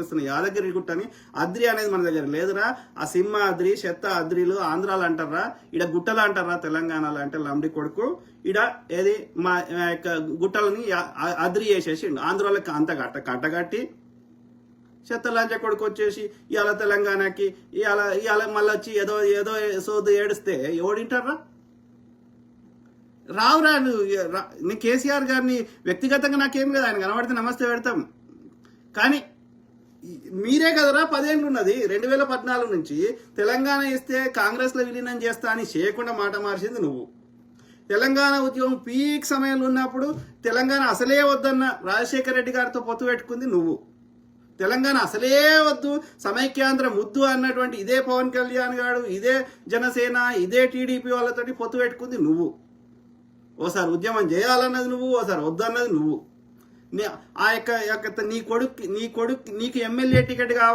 కొనసాగిస్తున్న యాదగిరి గుట్టని అద్రి అనేది మన దగ్గర లేదురా. ఆ సింహ అద్రి, చెత్త అద్రిలు ఆంధ్రాలు అంటారా, ఇడ గుట్టలు అంటారా తెలంగాణలో అంటే లంబడి కొడుకు. ఇడ ఏది మా యొక్క గుట్టలని అద్రి చేసేసి ఆంధ్రాలకు అంత కట్టగట్టి చెత్త లంచ కొడుకు వచ్చేసి ఇవాళ తెలంగాణకి ఇవాళ మళ్ళీ వచ్చి ఏదో ఏదో సోదు ఏడిస్తే ఎవడింటారా? రావురా. నేను కేసీఆర్ గారిని వ్యక్తిగతంగా నాకేం లేదు, ఆయన కనబడితే నమస్తే పెడతాం. కానీ మీరే కదరా 10 ఏళ్ళు ఉన్నది 2014 నుంచి తెలంగాణ ఇస్తే కాంగ్రెస్లో విలీనం చేస్తా అని చేయకుండా మాట మార్చింది నువ్వు. తెలంగాణ ఉద్యమం పీక్ సమయంలో ఉన్నప్పుడు తెలంగాణ అసలే వద్దన్న రాజశేఖర రెడ్డి గారితో పొత్తు పెట్టుకుంది నువ్వు. తెలంగాణ అసలే వద్దు, సమైక్యాంధ్ర ముద్దు అన్నటువంటి ఇదే పవన్ కళ్యాణ్ గారు, ఇదే జనసేన, ఇదే టీడీపీ వాళ్ళతోటి పొత్తు పెట్టుకుంది నువ్వు. ఓసారి ఉద్యమం చేయాలన్నది నువ్వు, ఓసారి వద్దన్నది నువ్వు. ఆ యొక్క నీ కొడుకు నీకు ఎమ్మెల్యే టికెట్ కావాలి